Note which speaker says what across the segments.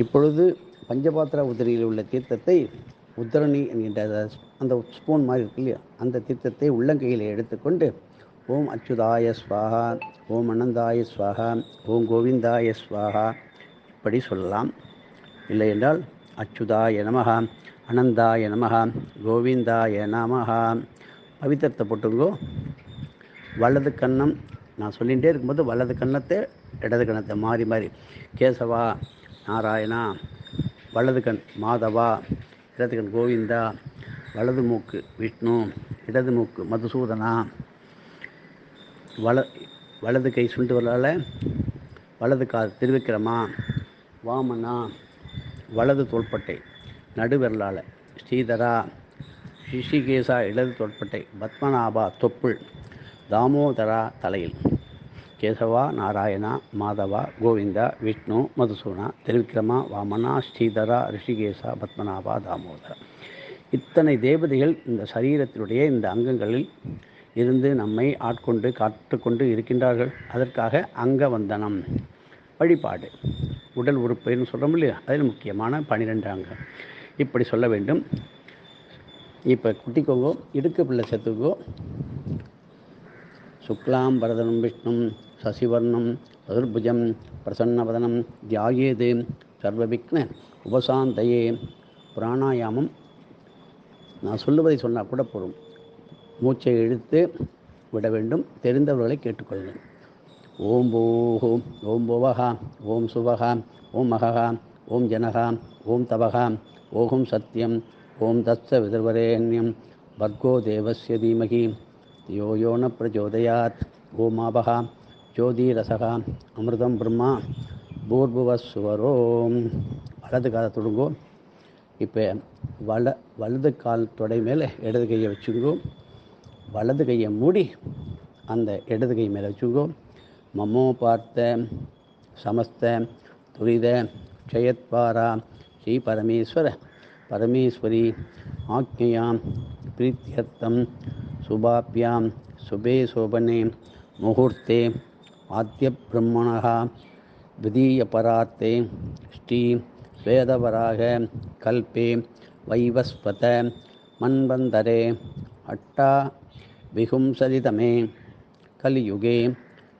Speaker 1: இப்பொழுது பஞ்சபாத்திர உதிரியில் உள்ள தீர்த்தத்தை உத்தரணி என்கின்ற அந்த ஸ்பூன் மாதிரி இருக்கு இல்லையா, அந்த தீர்த்தத்தை உள்ளங்கையில் எடுத்துக்கொண்டு ஓம் அச்சுதாய ஸ்வாகா, ஓம் அனந்தாய ஸ்வாகா, ஓம் கோவிந்தாய ஸ்வாகா இப்படி சொல்லலாம். இல்லை என்றால் அச்சுதாய நமஹா, அனந்தாய நமஹா, கோவிந்தாய நமஹா. பவித்திரத்தை போட்டுங்கோ. வலது கன்னம் நான் சொல்லிகிட்டே இருக்கும்போது வலது கன்னத்தை இடது கன்னத்தை மாறி மாறி கேசவா நாராயணா, வலது கண் மாதவா, இடது கண் கோவிந்தா, வலது மூக்கு விஷ்ணு, இடது மூக்கு மதுசூதனா, வலது கை சுண்டு வரலால் வலது கால் திருவிக்கிரமா, வாமனா, வலது தோள்பட்டை நடுவிரலால் ஸ்ரீதரா, ரிஷிகேசா இடது தோள்பட்டை, பத்மநாபா தொப்புள், தாமோதரா தலையில், கேசவா நாராயணா, மாதவா, கோவிந்தா, விஷ்ணு, மதுசூனா, திருவிக்ரமா, வாமனா, ஸ்ரீதரா, ரிஷிகேசா, பத்மநாபா, தாமோதரா. இத்தனை தேவதைகள் இந்த சரீரத்தினுடைய இந்த அங்கங்களில் இருந்து நம்மை ஆட்கொண்டு காத்துக்கொண்டு இருக்கின்றார்கள். அதற்காக அங்கவந்தனம் வழிபாடு, உடல் உறுப்புன்னு சொல்கிறோம் இல்லையா, அதில் முக்கியமான 12 அங்கம் இப்படி சொல்ல வேண்டும். இப்போ குட்டிக்கோங்கோ, இடுக்கு பிள்ளை செத்துக்கோ. சுக்லாம் பரதனம் விஷ்ணும் சசிவர்ணம் சதுர்புஜம் பிரசன்னவதனம் தியாயேது சர்வவிக்ன உபசாந்தையே. பிராணாயாமம் நான் சொல்லுவதை சொன்னால் கூட போதும், மூச்சை இழுத்து விட வேண்டும். தெரிந்தவர்களை கேட்டுக்கொள்ளுங்கள். ஓம் பூஹு, ஓம் புவஹா, ஓம் சுவஹா, ஓம் மகஹா, ஓம் ஜனஹா, ஓம் தபஹா, ஓம் சத்யம், ஓம் தத்ச விதர்வரேண்யம் பர்கோ தேவஸ்ய தீமகி யோ யோ ந பிரச்சோதயாத். ஓம் ஆபஹா ஜோதிரசகா அமிர்தம் பிரம்மா பூர்புவஸ்வரோம். வலது காலை தொடுங்கோ. இப்போ வலது கால் தொடை மேலே இடது கையை வச்சுங்கோ. வலது கையை மூடி அந்த இடது கை மேலே வச்சுங்கோ. மமோ பார்த்த சமஸ்த துரித க்ஷயத்வாரா ஸ்ரீ பரமேஸ்வர பரமேஸ்வரி ஆக்ஞயாம் பிரீத்தியர்த்தம் சுபாப்யாம் சுபே சோபனே முகூர்த்தே ஆத்ய பிரம்மணः द्वितीय परार्ते श्री स्वेदवराह कल्पे वैवस्वत मन्वन्तरे अष्टाविंशतितमे कलियुगे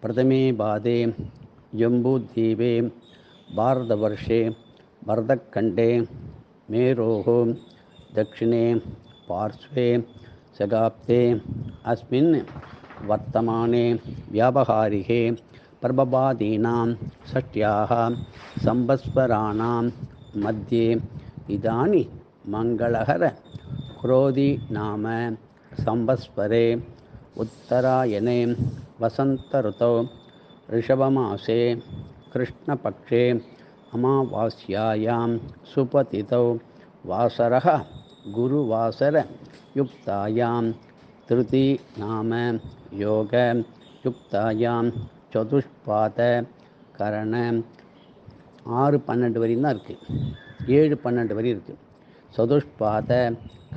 Speaker 1: प्रथमे पादे जम्बूद्वीपे भारतवर्षे भरतखण्डे मेरोः दक्षिणे पार्श्वे शगाब्दे अस्मिन् वर्तमाने व्यावहारिके प्रभवादीनां षष्ट्याः संवत्सराणां मध्ये इदानीं मंगलहर क्रोधी नाम संवत्सरे उत्तरायणे वसंत ऋतौ ऋषभमासे कृष्णपक्षे अमावास्यायां सुपतिथौ वासरः गुरुवासर युक्तायां तृती नाम योग युक्तायां சதுஷ்பாத கரண 6-12 வரையும் தான் இருக்குது, 7-12 வரி இருக்குது. சதுஷ்பாத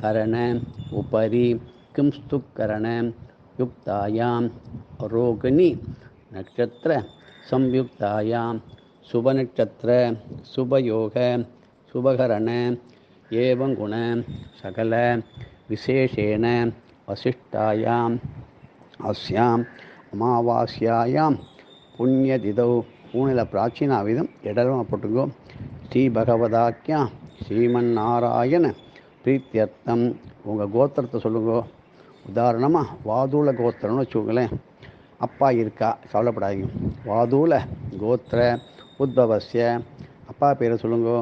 Speaker 1: கரண உபரி கிம்ஸ்துக்கரண யுக்தாயாம் ரோகிணி நட்சத்திர சம்யுக்தாயாம் சுபநட்சத்திர சுபயோக சுபகரண ஏவங்குண சகல விசேஷேன வசிஷ்டாயாம் அஸ்யாம் அமாவாஸ்யாயாம் புண்ணியதிதௌ. பூனில பிராச்சீனாவிதம் இடமா போட்டுங்கோ. ஸ்ரீ பகவதாக்கியா ஸ்ரீமன்னாராயண பிரீத்தியர்த்தம். உங்கள் கோத்திரத்தை சொல்லுங்கோ. உதாரணமாக வாதூல கோத்திரம்னு வச்சுக்கோங்களேன். அப்பா இருக்கா, கவலைப்படாதீங்க. வாதூல கோத்திர உத்பவஸ்ய. அப்பா பேரை சொல்லுங்கோ.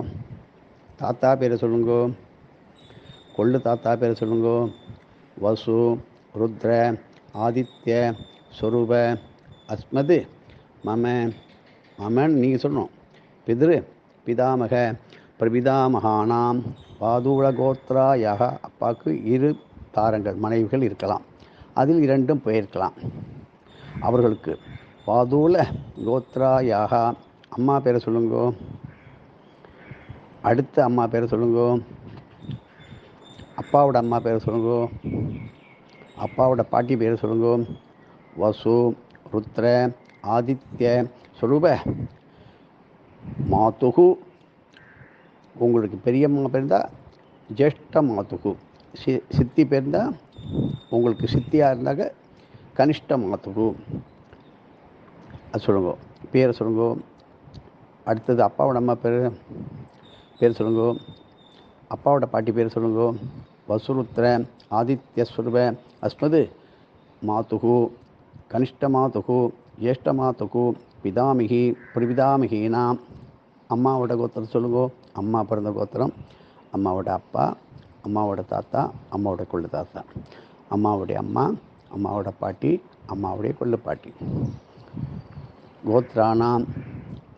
Speaker 1: தாத்தா பேரை சொல்லுங்கோ. கொள்ளு தாத்தா பேரை சொல்லுங்கோ. வசு ருத்ர ஆதித்ய ஸ்வரூப அஸ்மது மம. மமன் நீங்கள் சொல்லணும். பிதிரு பிதாமக பிரபிதாமகானாம் வாதூள கோத்ராயாக. அப்பாவுக்கு 2 தாரங்கள் மனைவிகள் இருக்கலாம், அதில் 2 போயிருக்கலாம். அவர்களுக்கு வாதூள கோத்ராயாக அம்மா பேரை சொல்லுங்கோ. அடுத்த அம்மா பேரை சொல்லுங்கோ. அப்பாவோட அம்மா பேரை சொல்லுங்கோ. அப்பாவோட பாட்டி பேரை சொல்லுங்கோ. வசு ருத்ர ஆதித்ய ஸ்வரூப மாதுகு உங்களுக்கு பெரியம்மா பிறந்தால் ஜேஷ்ட மாத்துகு, சித்தி பிறந்தால் உங்களுக்கு சித்தியாக இருந்தாக்க கனிஷ்ட மாத்துகு. அது சொல்லுங்க, பேரை சொல்லுங்க. அடுத்தது அப்பாவோட அம்மா பேர் சொல்லுங்க. அப்பாவோட பாட்டி பேர் சொல்லுங்க. வசுருத்ர ஆதித்யஸ்வரூப அஸ்மது மாத்துகு கனிஷ்ட மாத்துகு ஜேஷ்ட மாத்துகு பிதாமிகி பிரபிதாமிகினாம். அம்மாவோட கோத்திரம் சொல்லுங்க. அம்மா பிறந்த கோத்திரம், அம்மாவோட அப்பா, அம்மாவோட தாத்தா, அம்மாவோட கொள்ளு தாத்தா, அம்மாவுடைய அம்மா, அம்மாவோட பாட்டி, அம்மாவுடைய கொள்ளு பாட்டி. கோத்ரானாம்,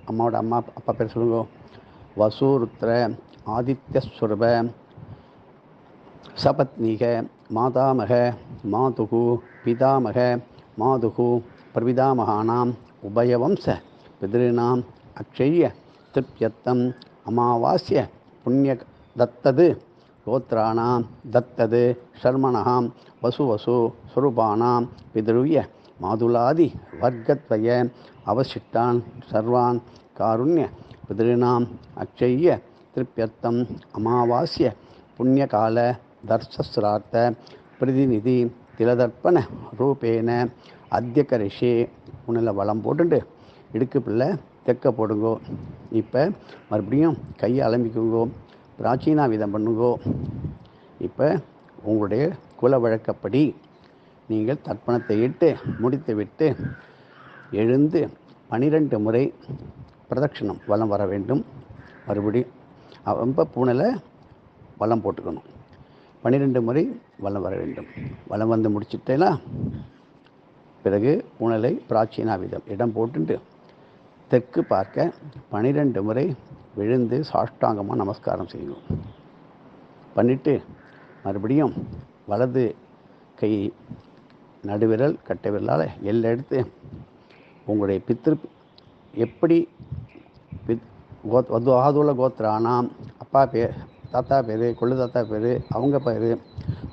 Speaker 1: அம்மாவோட அம்மா அப்பா பேர் சொல்லுங்க. வசூருத்ர ஆதித்யஸ்வரூப சபத்னிக மாதாமக மாதுகு பிதாமக மாதுகு பிரபிதாமகானாம் உபயவம்ச பிதிருநாம் அக்ஷய்ய திருப்யத்தம் அமாவாஸ்ய புண்ணிய தத்தது கோத்ராணாம் தத்தது சர்மணாம் வசு ஸ்வரூபானாம் பிதிருவ்ய மாதுலாதி வர்க்கத்வய அவசிஷ்டான் சர்வான் காருண்ய பிதிருநாம் அக்ஷய்ய திருப்யர்த்தம் அமாவாஸ்ய புண்ணியகால தர்சஸ்ரார்த்த பிரதிநிதி திலதர்ப்பண ரூபேன அத்தியகரிஷே. உன்னில் வளம் போட்டுட்டு இடுக்கு பிள்ளை தெக்க போடுங்கோ. இப்போ மறுபடியும் கையை அலம்பிக்குங்கோ, பிராச்சீனா விதம் பண்ணுங்கோ. இப்போ உங்களுடைய குல வழக்கப்படி நீங்கள் தர்ப்பணத்தை இட்டு முடித்து விட்டு எழுந்து 12 முறை பிரதட்சணம் வலம் வர வேண்டும். மறுபடியும் ரொம்ப பூனையில் வலம் போட்டுக்கணும். 12 முறை வலம் வர வேண்டும். வலம் வந்து முடிச்சுட்டேனா பிறகு பூனலை பிராச்சீனா விதம் இடம் போட்டுட்டு தெற்கு பார்க்க 12 முறை விழுந்து சாஷ்டாங்கமாக நமஸ்காரம் செய்யணும். பண்ணிவிட்டு மறுபடியும் வலது கை நடுவிரல் கட்டை விரலால் எல்லை எடுத்து உங்களுடைய பித்திரு எப்படி ஆதுல கோத்திரானாம் அப்பா பேர், தாத்தா பேர், கொள்ளு தாத்தா பேர், அவங்க பேர்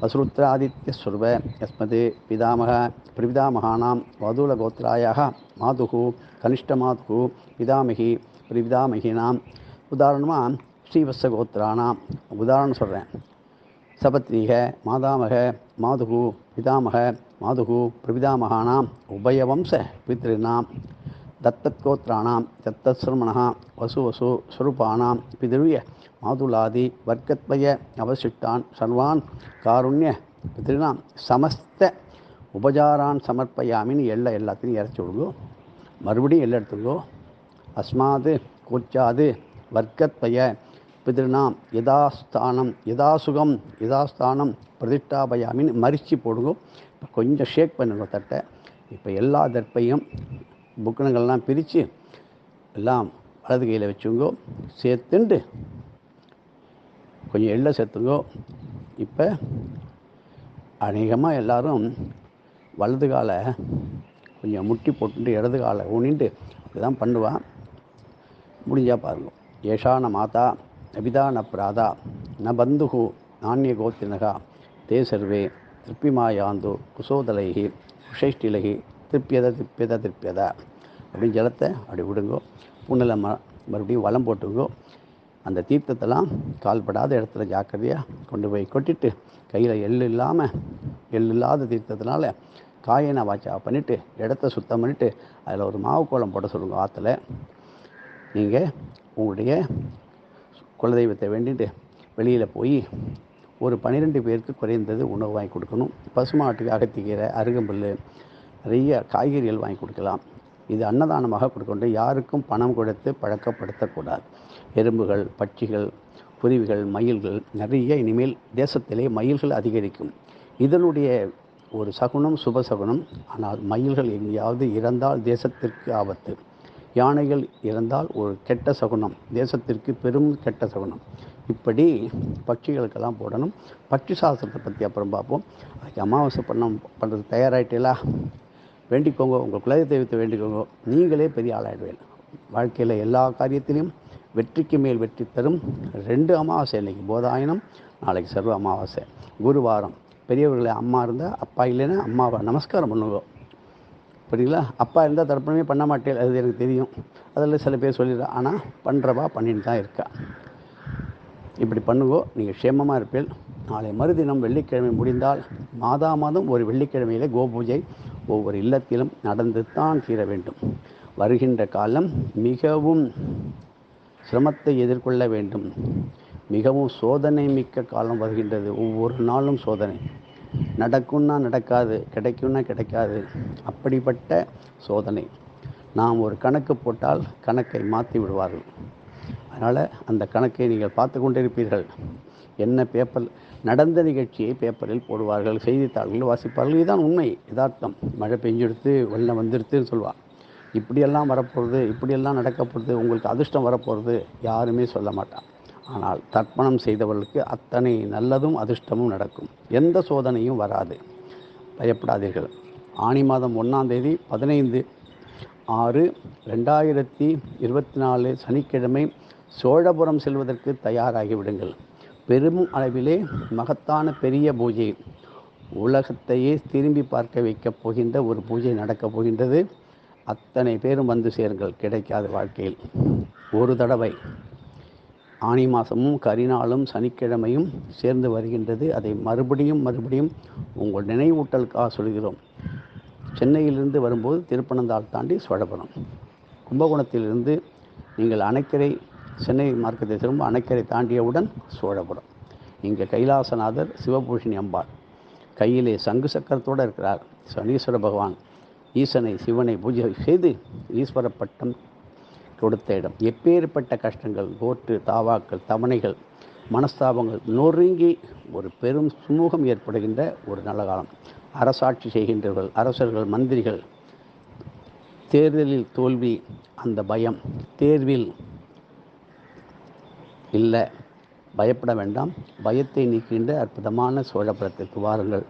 Speaker 1: வசுருத்ர ஆதித்ய ஸ்வரூப யஸ்மது பிதாமக பிரபிதாமகானாம் வதுல கோத்ராயாக மாதுகு கனிஷ்ட மாதுகு பிதாமகி பிரபிதாமகினாம். உதாரணமாக ஸ்ரீவத்ச கோத்ரானாம் உதாரணம் சொல்கிறேன். சபத்ரீக மாதாமக மாதுகு பிதாமக மாதுகு பிரபிதாமகானாம் உபயவம்ச பித்ருநாம் தத்தத்கோத்ராணாம் தத்தஸ்ரமணா வசு ஸ்வரூபானாம் பிதிருய மாதுலாதி வர்க்கத்வய அவசிஷ்டான் சர்வான் காருண்ய பிதிருநாம் சமஸ்த உபசாரான் சமர்ப்பயாமின்னு எல்லாத்தையும் இறச்சி விடுங்கோ. மறுபடியும் எல்லாம் எடுத்துங்கோ. அஸ்மாது கோச்சாது வர்க்கத்வய பிதிருநாம் யதாஸ்தானம் யதாசுகம் யதாஸ்தானம் பிரதிஷ்டாபயாமின்னு மரிச்சு போடுங்கோ. இப்போ கொஞ்சம் ஷேக் பண்ணுங்க தட்டை. இப்போ எல்லா தர்ப்பையும் புக்கணங்கள்லாம் பிரித்து எல்லாம் வலது கையில் வச்சுங்கோ. சேர்த்துண்டு கொஞ்சம் எள்ளை சேர்த்துங்கோ. இப்போ அநேகமாக எல்லோரும் வலது காலை கொஞ்சம் முட்டி போட்டுட்டு இடது காலை ஊனிட்டு அப்படிதான் பண்ணுவான். முடிஞ்சால் பாருங்க. ஏஷான மாதா அபிதா ந பிராதா ந பந்துகு நானிய கோத்தினகா தே சர்வே திருப்பிமாயாந்து குசோதலைகி குஷைஷ்டிலகி திருப்பியதா அப்படின்னு ஜலத்தை அப்படி விடுங்கோ. புண்ணில் மறுபடியும் வலம் போட்டுங்கோ. அந்த தீர்த்தத்தெல்லாம் கால்படாத இடத்துல ஜாக்கிரதையாக கொண்டு போய் கொட்டிட்டு கையில் எள்ளு இல்லாத தீர்த்தத்தினால காயனை வாச்சா பண்ணிவிட்டு இடத்த சுத்தம் பண்ணிவிட்டு அதில் ஒரு மாவு கோலம் போட சொல்லுங்க. ஆற்றுல நீங்கள் உங்களுடைய குலதெய்வத்தை வேண்டிட்டு வெளியில் போய் ஒரு 12 பேருக்கு குறைந்தது உணவு வாங்கி கொடுக்கணும். பசுமாட்டுக்கு அகத்திக்கீரை, அருகம்புல், நிறைய காய்கறிகள் வாங்கி கொடுக்கலாம். இது அன்னதானமாக கொடுக்கொண்டு யாருக்கும் பணம் கொடுத்து பழக்கப்படுத்தக்கூடாது. எறும்புகள், பட்சிகள், குருவிகள், மயில்கள் நிறைய இனிமேல் தேசத்திலே மயில்கள் அதிகரிக்கும். இதனுடைய ஒரு சகுனம் சுபசகுனம். ஆனால் மயில்கள் எங்கேயாவது இறந்தால் தேசத்திற்கு ஆபத்து. யானைகள் இறந்தால் ஒரு கெட்ட சகுனம், தேசத்திற்கு பெரும் கெட்ட சகுனம். இப்படி பட்சிகளுக்கெல்லாம் போடணும். பட்சி சாஸ்திரத்தை பற்றி அப்புறம் பார்ப்போம். அதுக்கு அமாவாசை பண்ணுறது தயாராகிட்டீங்களா? வேண்டிக்கோங்க, உங்கள் குலதெய்வத்தை வேண்டிக்கோங்க. நீங்களே பெரிய ஆளாயிடுவேன். வாழ்க்கையில் எல்லா காரியத்திலையும் வெற்றிக்கு மேல் வெற்றி தரும் 2 அமாவாசை. இன்றைக்கி போதாயனம், நாளைக்கு சர்வ அமாவாசை. குருவாரம். பெரியவர்களை அம்மா இருந்தால் அப்பா இல்லைன்னா அம்மாவை நமஸ்காரம் பண்ணுங்க. புரியுங்களா? அப்பா இருந்தால் தர்ப்பணமே பண்ண மாட்டேன், அது எனக்கு தெரியும். அதில் சில பேர் சொல்லிடுறா. ஆனால் பண்ணுறவா பண்ணிட்டு தான் இருக்கா. இப்படி பண்ணுங்கோ, நீங்கள் க்ஷேமமாக இருப்பீள். நாளை மறுதினம் வெள்ளிக்கிழமை முடிந்தால் மாதம் ஒரு வெள்ளிக்கிழமையிலே கோபூஜை ஒவ்வொரு இல்லத்திலும் நடந்து தான் தீர வேண்டும். வருகின்ற காலம் மிகவும் சிரமத்தை எதிர்கொள்ள வேண்டும். மிகவும் சோதனை மிக்க காலம் வருகின்றது. ஒவ்வொரு நாளும் சோதனை. நடக்கும்னா நடக்காது, கிடைக்கும்னா கிடைக்காது, அப்படிப்பட்ட சோதனை. நாம் ஒரு கணக்கு போட்டால் கணக்கை மாற்றி விடுவார்கள். அதனால் அந்த கணக்கை நீங்கள் பார்த்து கொண்டிருப்பீர்கள். என்ன பேப்பர் நடந்த நிகழ்ச்சியை பேப்பரில் போடுவார்கள், செய்தித்தாள்கள் வாசிப்பார்கள். இதுதான் உண்மை, யதார்த்தம். மழை பெஞ்செடுத்து வெள்ளம் வந்துடுத்துன்னு சொல்லுவாள். இப்படியெல்லாம் வரப்போகிறது, இப்படியெல்லாம் நடக்க போகிறது, உங்களுக்கு அதிர்ஷ்டம் வரப்போகிறது யாருமே சொல்ல மாட்டான். ஆனால் தர்ப்பணம் செய்தவர்களுக்கு அத்தனை நல்லதும் அதிர்ஷ்டமும் நடக்கும். எந்த சோதனையும் வராது. பயப்படாதீர்கள். ஆனி மாதம் 1ஆம் தேதி 15/6/2024 சனிக்கிழமை சோழபுரம் செல்வதற்கு தயாராகிவிடுங்கள். பெரும் அளவிலே மகத்தான பெரிய பூஜை, உலகத்தையே திரும்பி பார்க்க வைக்கப் போகின்ற ஒரு பூஜை நடக்கப் போகின்றது. அத்தனை பேரும் வந்து சேருங்கள். கிடைக்காத வாழ்க்கையில் ஒரு தடவை ஆனி மாதமும் கரிநாளும் சனிக்கிழமையும் சேர்ந்து வருகின்றது. அதை மறுபடியும் உங்கள் நினைவூட்டலுக்காக சொல்கிறோம். சென்னையிலிருந்து வரும்போது திருப்பனந்தாள் தாண்டி சோழபுரம், கும்பகோணத்திலிருந்து நீங்கள் அணைக்கரை சென்னை மார்க்கத்தை திரும்ப அணைக்கரை தாண்டியவுடன் சோழபுரம். இங்கே கைலாசநாதர் சிவபூஷணி அம்பாள் கையிலே சங்கு சக்கரத்தோடு இருக்கிறார். சனீஸ்வர பகவான் ஈசனை சிவனை பூஜை செய்து ஈஸ்வர பட்டம் கொடுத்த இடம். எப்பேற்பட்ட கஷ்டங்கள், கோர்ட்டு தாவாக்கள், தவணைகள், மனஸ்தாபங்கள் நொறுங்கி ஒரு பெரும் சுமூகம் ஏற்படுகின்ற ஒரு நல்ல காலம். அரசாட்சி செய்கின்றவர்கள், அரசர்கள், மந்திரிகள், தேர்தலில் தோல்வி, அந்த பயம், தேர்வில் இல்லை, பயப்பட வேண்டாம். பயத்தை நீக்கின்ற அற்புதமான சோழபுரத்திற்கு வாருங்கள்.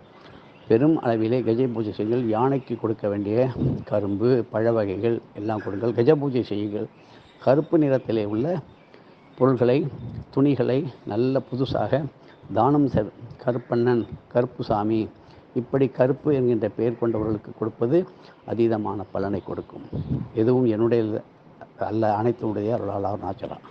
Speaker 1: பெரும் அளவிலே கஜ பூஜை செய்யுங்கள். யானைக்கு கொடுக்க வேண்டிய கரும்பு, பழ வகைகள் எல்லாம் கொடுங்கள். கஜ பூஜை செய்யுங்கள். கருப்பு நிறத்திலே உள்ள பொருள்களை, துணிகளை நல்ல புதுசாக தானம் கருப்பண்ணன், கருப்பு சாமி, இப்படி கருப்பு என்கின்ற பெயர் கொண்டவர்களுக்கு கொடுப்பது அதீதமான பலனை கொடுக்கும். எதுவும் என்னுடைய அல்ல, அனைத்துடைய அருளாளர் நாச்சலாம்.